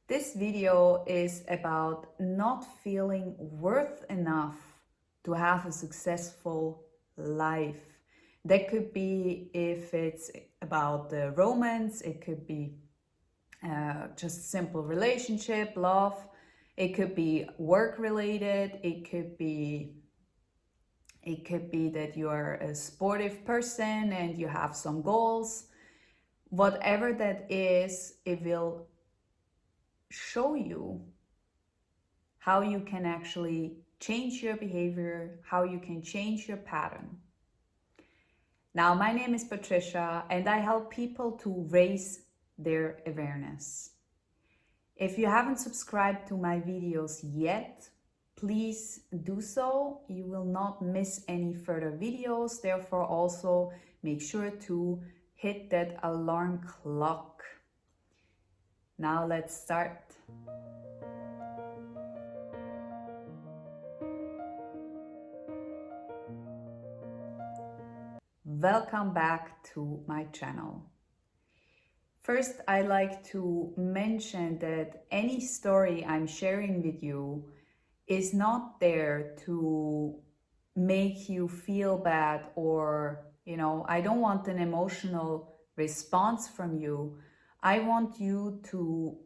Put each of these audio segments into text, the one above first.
This video is about not feeling worth enough to have a successful life. That could be if it's about the romance, it could be just simple relationship, love, it could be work related, it could be that you are a sportive person and you have some goals. Whatever that is, it will show you how you can actually change your behavior, how you can change your pattern. Now, my name is Patricia and I help people to raise their awareness. If you haven't subscribed to my videos yet, please do so. You will not miss any further videos. Therefore, also make sure to hit that alarm clock. Now let's start. Welcome back to my channel. First, I like to mention that any story I'm sharing with you is not there to make you feel bad or, I don't want an emotional response from you. I want you to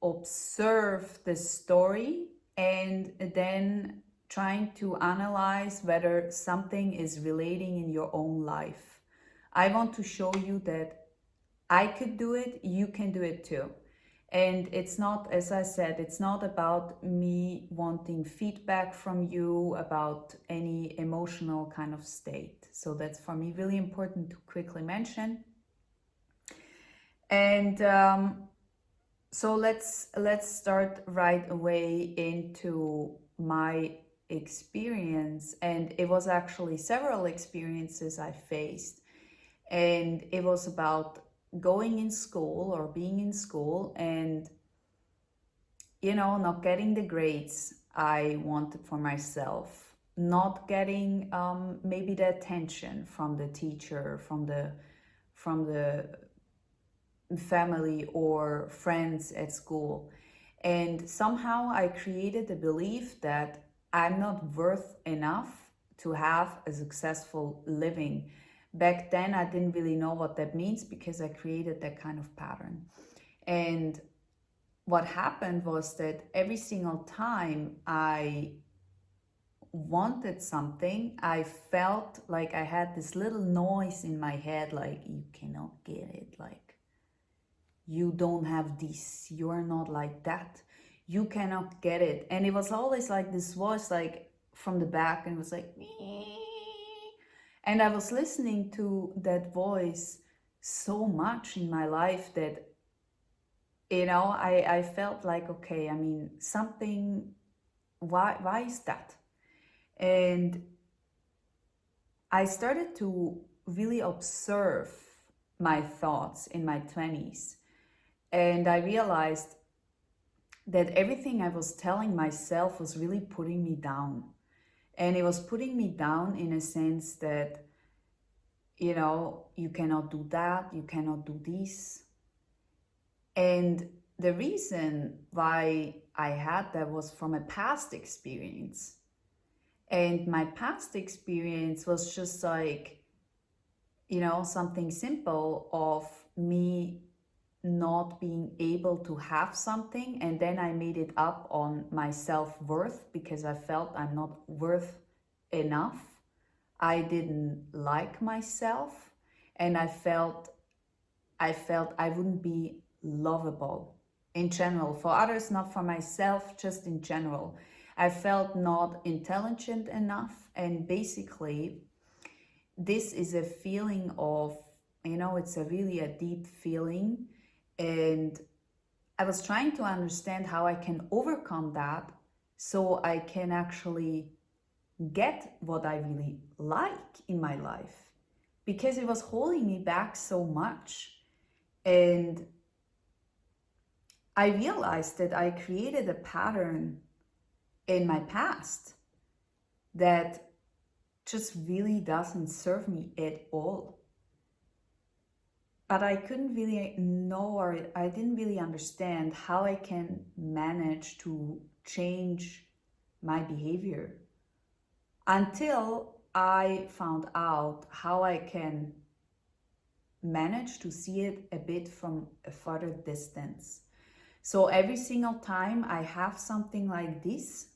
observe the story and then trying to analyze whether something is relating in your own life. I want to show you that I could do it, you can do it too. And it's not, as I said, it's not about me wanting feedback from you about any emotional kind of state. So that's for me really important to quickly mention. And so let's start right away into my experience. And it was actually several experiences I faced. And it was about going in school or being in school and, not getting the grades I wanted for myself, not getting maybe the attention from the teacher, from the family or friends at school. And somehow I created the belief that I'm not worth enough to have a successful living. Back then, I didn't really know what that means because I created that kind of pattern. And what happened was that every single time I wanted something, I felt like I had this little noise in my head, like, you cannot get it, like, you don't have this, you're not like that, you cannot get it. And it was always like this voice, like from the back, and it was like, "Mee." And I was listening to that voice so much in my life that, I felt like, okay, I mean, something, why is that? And I started to really observe my thoughts in my 20s. And I realized that everything I was telling myself was really putting me down. And it was putting me down in a sense that, you cannot do that, you cannot do this. And the reason why I had that was from a past experience. And my past experience was just like, something simple of me not being able to have something, and then I made it up on my self-worth because I felt I'm not worth enough. I didn't like myself, and I felt I wouldn't be lovable in general, for others, not for myself, just in general. I felt not intelligent enough, and basically this is a feeling of, it's a deep feeling. And I was trying to understand how I can overcome that so I can actually get what I really like in my life, because it was holding me back so much. And I realized that I created a pattern in my past that just really doesn't serve me at all. but I couldn't really know, or I didn't really understand how I can manage to change my behavior until I found out how I can manage to see it a bit from a further distance. So every single time I have something like this,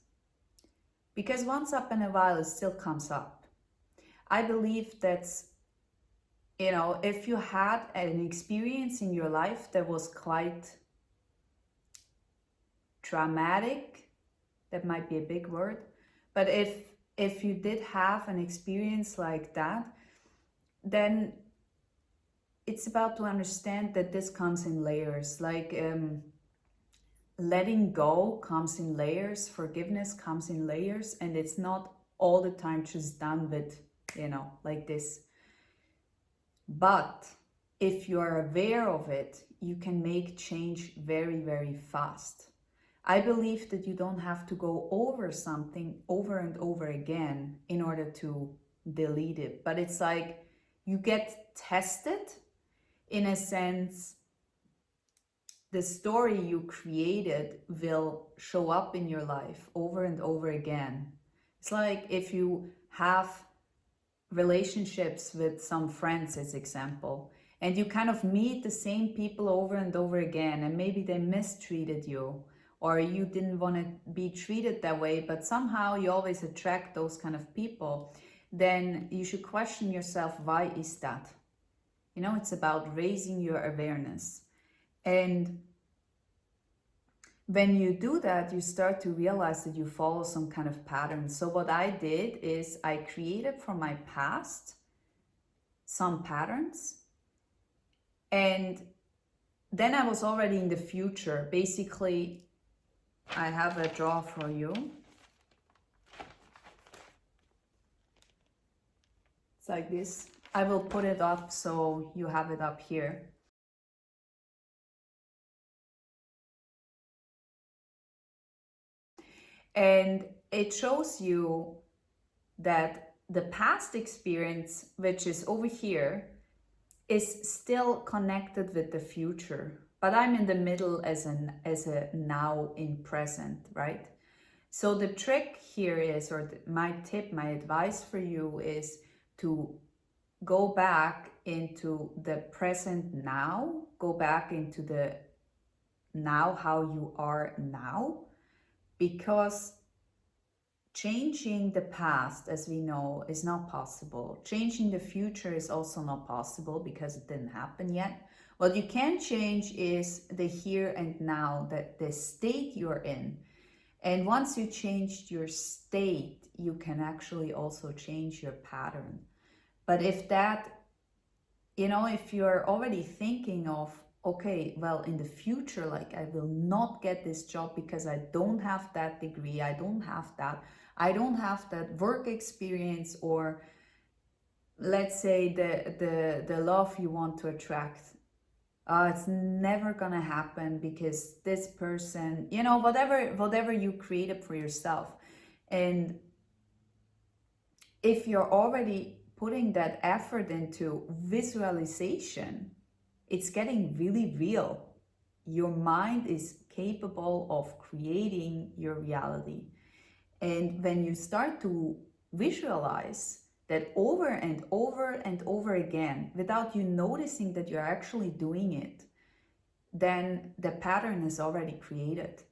because once up in a while it still comes up. I believe that's, if you had an experience in your life that was quite traumatic, that might be a big word, but if you did have an experience like that, then it's about to understand that this comes in layers. Like letting go comes in layers, forgiveness comes in layers, and it's not all the time just done with, like this. But if you are aware of it, you can make change very, very fast. I believe that you don't have to go over something over and over again in order to delete it. But it's like you get tested in a sense. The story you created will show up in your life over and over again. It's like if you have relationships with some friends, as example, and you kind of meet the same people over and over again, and maybe they mistreated you, or you didn't want to be treated that way, but somehow you always attract those kind of people, then you should question yourself, why is that? It's about raising your awareness. And when you do that, you start to realize that you follow some kind of pattern. So what I did is I created from my past some patterns, and then I was already in the future. Basically, I have a draw for you. It's like this. I will put it up so you have it up here. And it shows you that the past experience, which is over here, is still connected with the future, but I'm in the middle as a now in present, right? So the trick here is, or my tip, my advice for you is to go back into the present now, go back into the now, how you are now, because changing the past, as we know, is not possible. Changing the future is also not possible because it didn't happen yet. What you can change is the here and now, that the state you're in. And once you changed your state, you can actually also change your pattern. But if you're already thinking of, okay, well, in the future, like I will not get this job because I don't have that degree, I don't have that work experience, or let's say the love you want to attract, it's never gonna happen because this person, whatever you created for yourself. And if you're already putting that effort into visualization, it's getting really real. Your mind is capable of creating your reality. And when you start to visualize that over and over and over again, without you noticing that you're actually doing it, then the pattern is already created.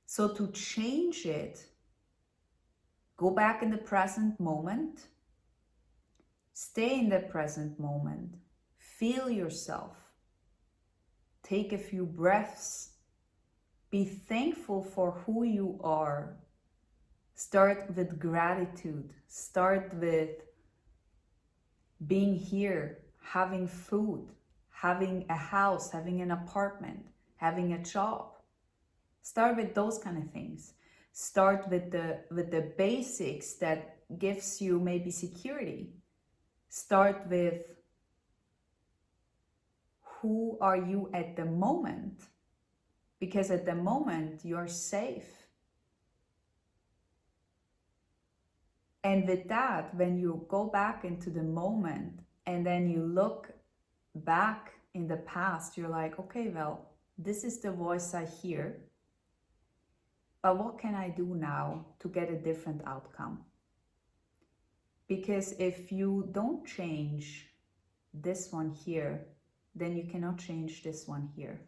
So to change it, go back in the present moment, stay in the present moment, feel yourself, take a few breaths, be thankful for who you are. Start with gratitude. Start with being here, having food, having a house, having an apartment, having a job. Start with those kind of things. Start with the basics that gives you maybe security. Start with who are you at the moment, because at the moment you're safe. And with that, when you go back into the moment and then you look back in the past, you're like, okay, well, this is the voice I hear, but what can I do now to get a different outcome? Because if you don't change this one here, then you cannot change this one here.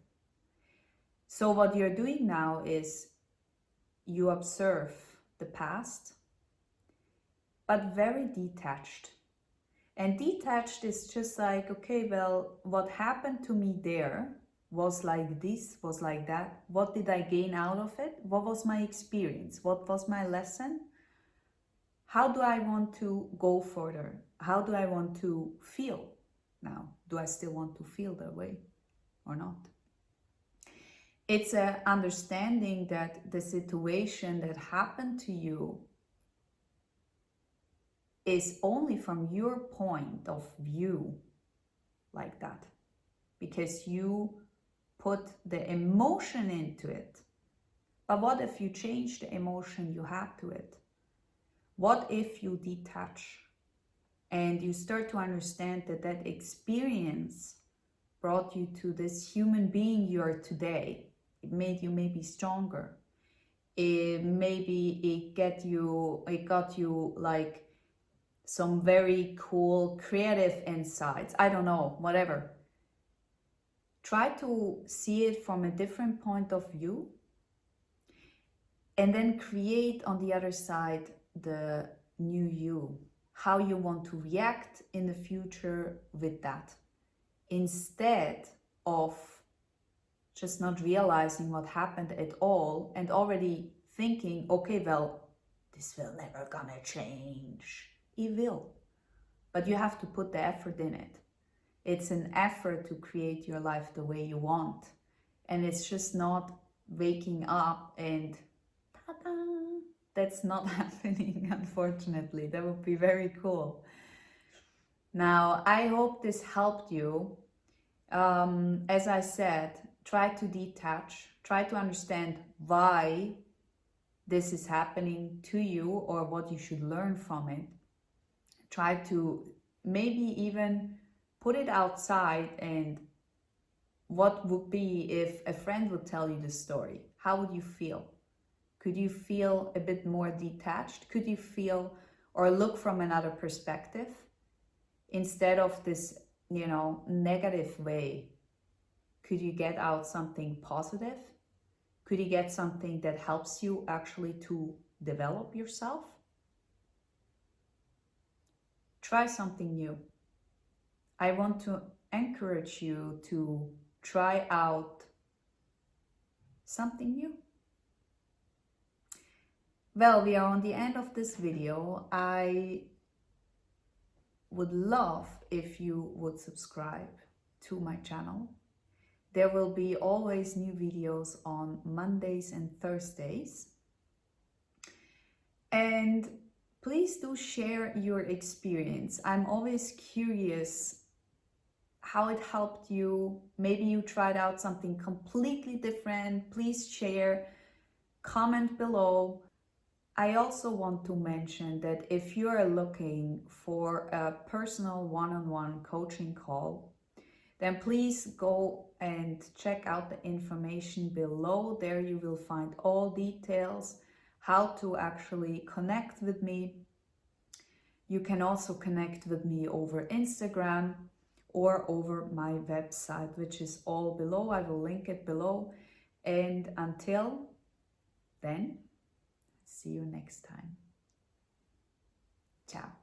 So what you're doing now is you observe the past, but very detached. And detached is just like, okay, well, what happened to me there was like this, was like that. What did I gain out of it? What was my experience? What was my lesson? How do I want to go further? How do I want to feel now? Do I still want to feel that way or not? It's an understanding that the situation that happened to you is only from your point of view like that, because you put the emotion into it. But what if you change the emotion you had to it? What if you detach and you start to understand that that experience brought you to this human being you are today? It made you maybe stronger. It got you like some very cool creative insights. I don't know, whatever. Try to see it from a different point of view and then create on the other side the new you, how you want to react in the future with that, instead of just not realizing what happened at all and already thinking, okay, well, this will never gonna change. It will, but you have to put the effort in it. It's an effort to create your life the way you want, and it's just not waking up and ta-da! That's not happening, unfortunately. That would be very cool. Now, I hope this helped you. As I said, try to detach, try to understand why this is happening to you or what you should learn from it. Try to maybe even put it outside, and what would be if a friend would tell you the story? How would you feel? Could you feel a bit more detached? Could you feel or look from another perspective instead of this, negative way? Could you get out something positive? Could you get something that helps you actually to develop yourself? Try something new. I want to encourage you to try out something new. Well, we are on the end of this video. I would love if you would subscribe to my channel. There will be always new videos on Mondays and Thursdays. And please do share your experience. I'm always curious how it helped you. Maybe you tried out something completely different. Please share, comment below. I also want to mention that if you are looking for a personal one-on-one coaching call, then please go and check out the information below. There you will find all details, how to actually connect with me. You can also connect with me over Instagram or over my website, which is all below. I will link it below. And until then, see you next time. Ciao.